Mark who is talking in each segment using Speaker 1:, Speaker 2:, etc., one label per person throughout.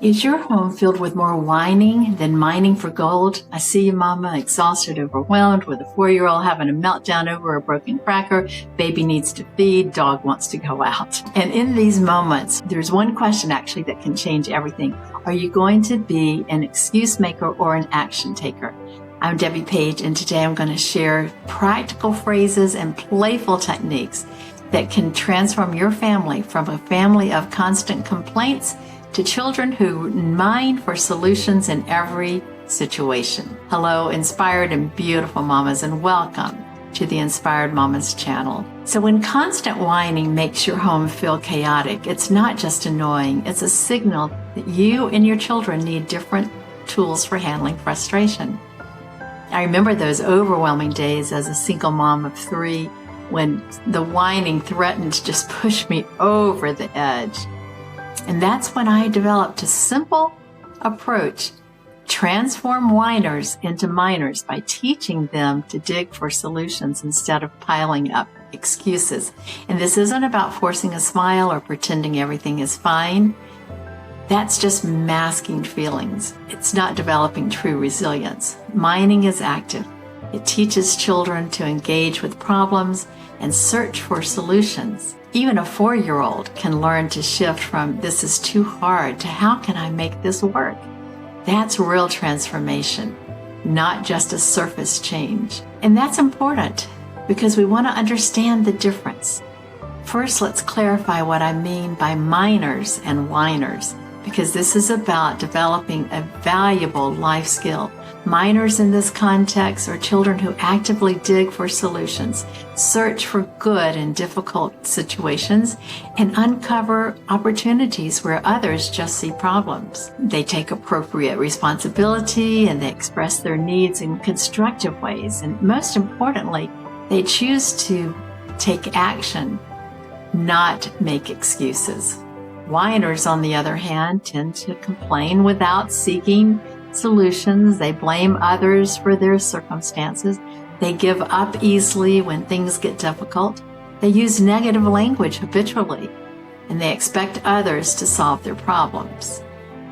Speaker 1: Is your home filled with more whining than mining for gold? I see you, Mama, exhausted, overwhelmed, with a 4-year-old having a meltdown over a broken cracker, baby needs to feed, dog wants to go out. And in these moments, there's one question actually that can change everything. Are you going to be an excuse maker or an action taker? I'm Debbie Page, and today I'm going to share practical phrases and playful techniques that can transform your family from a family of constant complaints to children who mine for solutions in every situation. Hello, inspired and beautiful mamas, and welcome to the Inspired Mamas channel. So when constant whining makes your home feel chaotic, it's not just annoying, it's a signal that you and your children need different tools for handling frustration. I remember those overwhelming days as a single mom of 3 when the whining threatened to just push me over the edge. And that's when I developed a simple approach: transform whiners into miners by teaching them to dig for solutions instead of piling up excuses. And this isn't about forcing a smile or pretending everything is fine. That's just masking feelings. It's not developing true resilience. Mining is active. It teaches children to engage with problems and search for solutions. Even a 4-year-old can learn to shift from "this is too hard" to "how can I make this work?" That's real transformation, not just a surface change. And that's important because we want to understand the difference. First, let's clarify what I mean by miners and whiners, because this is about developing a valuable life skill. Miners in this context are children who actively dig for solutions, search for good in difficult situations, and uncover opportunities where others just see problems. They take appropriate responsibility and they express their needs in constructive ways. And most importantly, they choose to take action, not make excuses. Whiners, on the other hand, tend to complain without seeking solutions. They blame others for their circumstances. They give up easily when things get difficult. They use negative language habitually, and they expect others to solve their problems.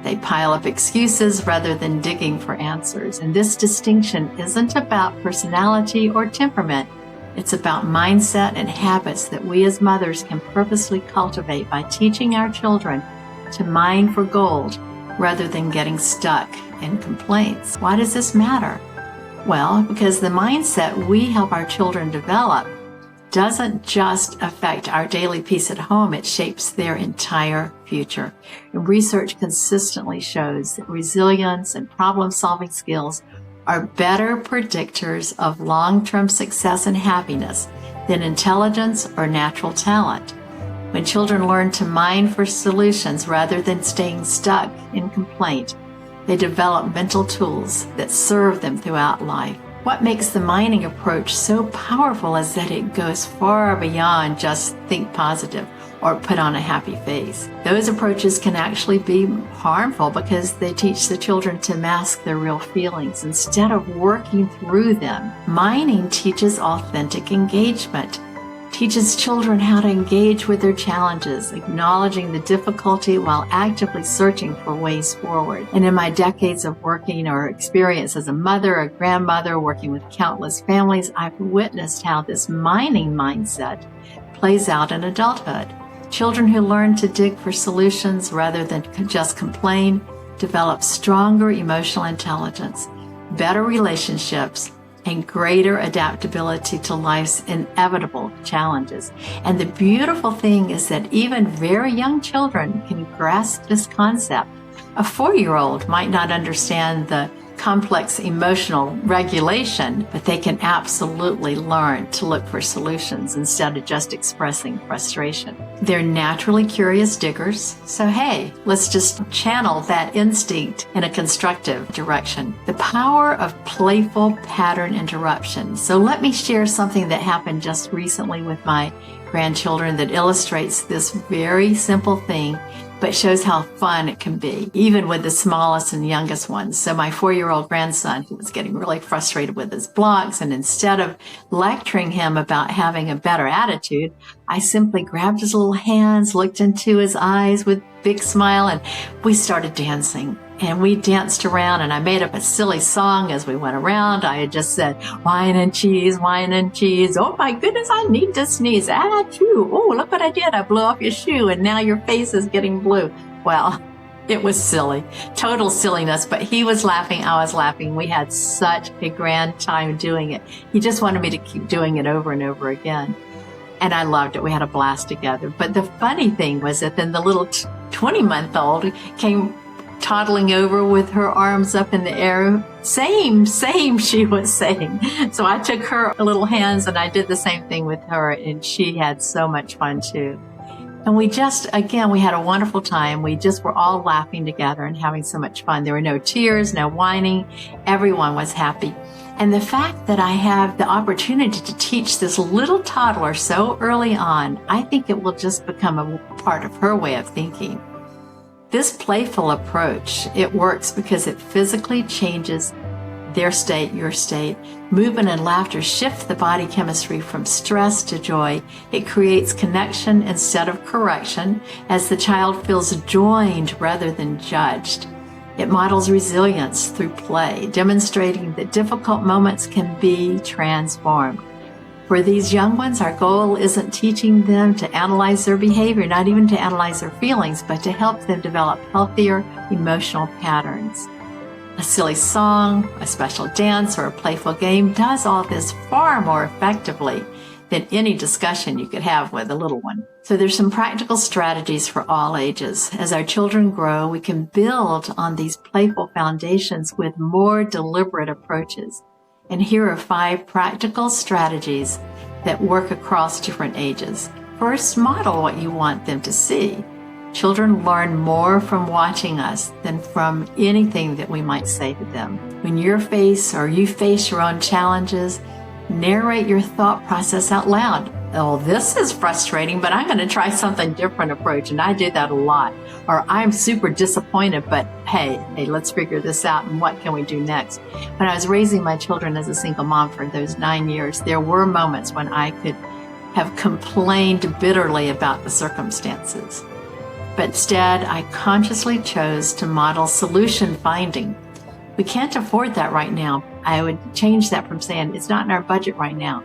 Speaker 1: They pile up excuses rather than digging for answers. And this distinction isn't about personality or temperament. It's about mindset and habits that we as mothers can purposely cultivate by teaching our children to mine for gold rather than getting stuck in complaints. Why does this matter? Well, because the mindset we help our children develop doesn't just affect our daily peace at home, it shapes their entire future. And research consistently shows that resilience and problem-solving skills are better predictors of long-term success and happiness than intelligence or natural talent. When children learn to mine for solutions rather than staying stuck in complaint, they develop mental tools that serve them throughout life. What makes the mining approach so powerful is that it goes far beyond just think positive or put on a happy face. Those approaches can actually be harmful because they teach the children to mask their real feelings instead of working through them. Mining teaches authentic engagement, teaches children how to engage with their challenges, acknowledging the difficulty while actively searching for ways forward. And in my decades of working or experience as a mother, a grandmother, working with countless families, I've witnessed how this mining mindset plays out in adulthood. Children who learn to dig for solutions rather than just complain develop stronger emotional intelligence, better relationships, and greater adaptability to life's inevitable challenges. And the beautiful thing is that even very young children can grasp this concept. A 4-year-old might not understand the complex emotional regulation, but they can absolutely learn to look for solutions instead of just expressing frustration. They're naturally curious diggers, so hey, let's just channel that instinct in a constructive direction. The power of playful pattern interruption. So let me share something that happened just recently with my grandchildren that illustrates this very simple thing but shows how fun it can be, even with the smallest and youngest ones. So my 4-year-old grandson, who was getting really frustrated with his blocks, and instead of lecturing him about having a better attitude, I simply grabbed his little hands, looked into his eyes with a big smile, and we started dancing. And we danced around, and I made up a silly song as we went around. I had just said, wine and cheese, wine and cheese. Oh my goodness, I need to sneeze. Ah, chew. Oh, look what I did. I blew off your shoe, and now your face is getting blue. Well, it was silly, total silliness, but he was laughing. I was laughing. We had such a grand time doing it. He just wanted me to keep doing it over and over again. And I loved it. We had a blast together. But the funny thing was that then the little 20-month-old came toddling over with her arms up in the air. Same, she was saying. So I took her little hands and I did the same thing with her, and she had so much fun too. And we had a wonderful time. We just were all laughing together and having so much fun. There were no tears, no whining. Everyone was happy. And the fact that I have the opportunity to teach this little toddler so early on, I think it will just become a part of her way of thinking. This playful approach, it works because it physically changes their state, your state. Movement and laughter shift the body chemistry from stress to joy. It creates connection instead of correction, as the child feels joined rather than judged. It models resilience through play, demonstrating that difficult moments can be transformed. For these young ones, our goal isn't teaching them to analyze their behavior, not even to analyze their feelings, but to help them develop healthier emotional patterns. A silly song, a special dance, or a playful game does all this far more effectively than any discussion you could have with a little one. So there's some practical strategies for all ages. As our children grow, we can build on these playful foundations with more deliberate approaches. And here are 5 practical strategies that work across different ages. First, model what you want them to see. Children learn more from watching us than from anything that we might say to them. When you face your own challenges, narrate your thought process out loud. Oh, this is frustrating, but I'm going to try something different approach. And I do that a lot. Or I'm super disappointed, but hey, let's figure this out. And what can we do next? When I was raising my children as a single mom for those 9 years, there were moments when I could have complained bitterly about the circumstances. But instead, I consciously chose to model solution finding. We can't afford that right now. I would change that from saying it's not in our budget right now.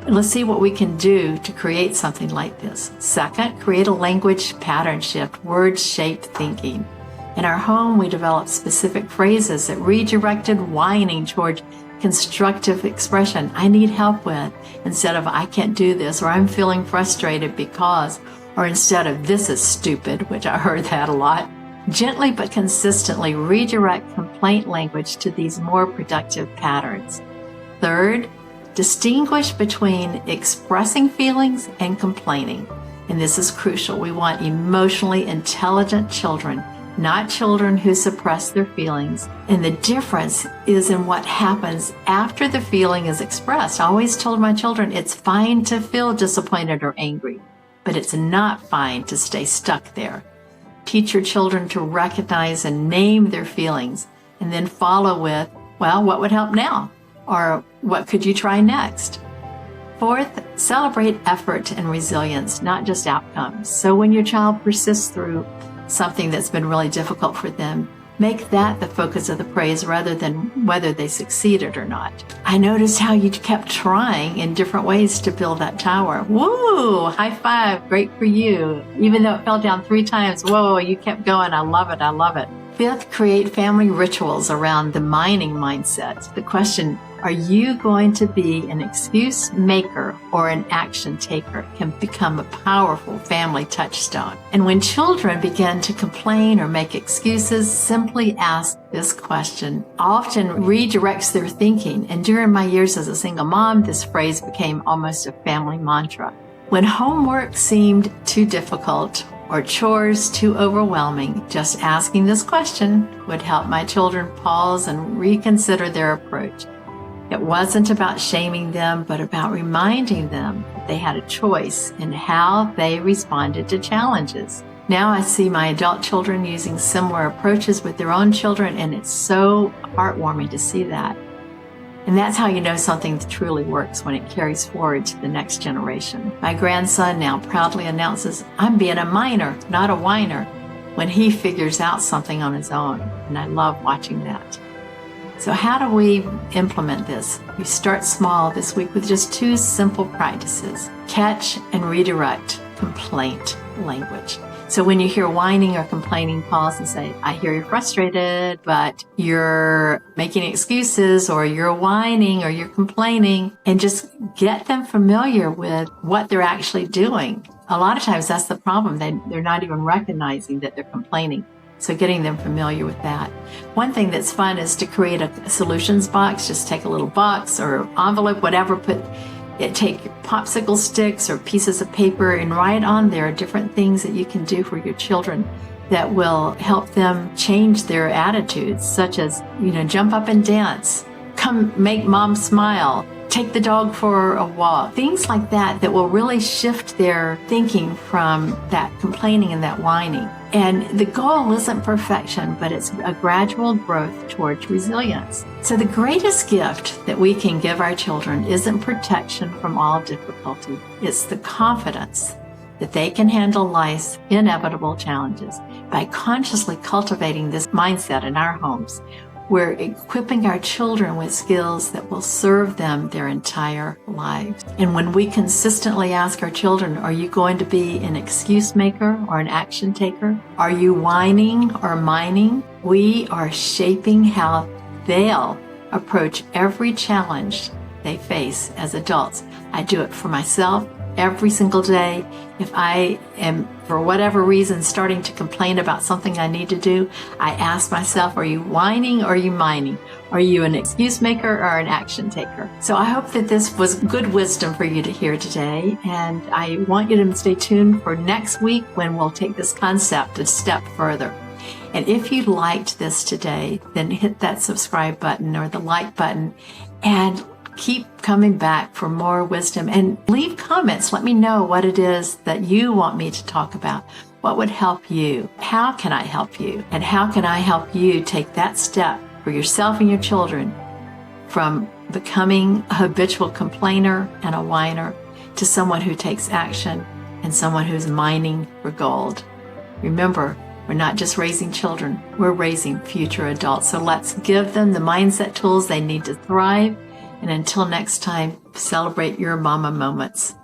Speaker 1: Let's see what we can do to create something like this. Second, create a language pattern shift, word-shaped thinking. In our home, we developed specific phrases that redirected whining toward constructive expression. I need help with, instead of I can't do this, or I'm feeling frustrated because, or instead of this is stupid, which I heard that a lot. Gently but consistently redirect complaint language to these more productive patterns. Third, distinguish between expressing feelings and complaining. And this is crucial. We want emotionally intelligent children, not children who suppress their feelings. And the difference is in what happens after the feeling is expressed. I always told my children it's fine to feel disappointed or angry, but it's not fine to stay stuck there. Teach your children to recognize and name their feelings, and then follow with, well, what would help now? Or what could you try next? Fourth, celebrate effort and resilience, not just outcomes. So when your child persists through something that's been really difficult for them, make that the focus of the praise rather than whether they succeeded or not. I noticed how you kept trying in different ways to build that tower. Woo! High five. Great for you. Even though it fell down 3 times, whoa, you kept going. I love it. I love it. Fifth, create family rituals around the mining mindset. The question, are you going to be an excuse maker or an action taker, can become a powerful family touchstone. And when children begin to complain or make excuses, simply ask this question. Often redirects their thinking. And during my years as a single mom, this phrase became almost a family mantra. When homework seemed too difficult or chores too overwhelming, just asking this question would help my children pause and reconsider their approach. It wasn't about shaming them, but about reminding them that they had a choice in how they responded to challenges. Now I see my adult children using similar approaches with their own children, and it's so heartwarming to see that. And that's how you know something truly works, when it carries forward to the next generation. My grandson now proudly announces, "I'm being a miner, not a whiner," when he figures out something on his own. And I love watching that. So how do we implement this? We start small this week with just 2 simple practices. Catch and redirect complaint language. So when you hear whining or complaining, pause and say, "I hear you're frustrated, but you're making excuses, or you're whining, or you're complaining," and just get them familiar with what they're actually doing. A lot of times that's the problem. They're not even recognizing that they're complaining. So getting them familiar with that. One thing that's fun is to create a solutions box. Just take a little box or envelope, whatever, take popsicle sticks or pieces of paper and write on there different things that you can do for your children that will help them change their attitudes, such as, jump up and dance, come make mom smile, take the dog for a walk, things like that will really shift their thinking from that complaining and that whining. And the goal isn't perfection, but it's a gradual growth towards resilience. So the greatest gift that we can give our children isn't protection from all difficulty. It's the confidence that they can handle life's inevitable challenges. By consciously cultivating this mindset in our homes, we're equipping our children with skills that will serve them their entire lives. And when we consistently ask our children, "Are you going to be an excuse maker or an action taker? Are you whining or mining?" we are shaping how they'll approach every challenge they face as adults. I do it for myself every single day. If I am, for whatever reason, starting to complain about something I need to do, I ask myself, "Are you whining or are you mining? Are you an excuse maker or an action taker?" So I hope that this was good wisdom for you to hear today. And I want you to stay tuned for next week, when we'll take this concept a step further. And if you liked this today, then hit that subscribe button or the like button, and keep coming back for more wisdom, and leave comments. Let me know what it is that you want me to talk about. What would help you? How can I help you? And how can I help you take that step for yourself and your children from becoming a habitual complainer and a whiner to someone who takes action and someone who's mining for gold? Remember, we're not just raising children, we're raising future adults. So let's give them the mindset tools they need to thrive. And until next time, celebrate your mama moments.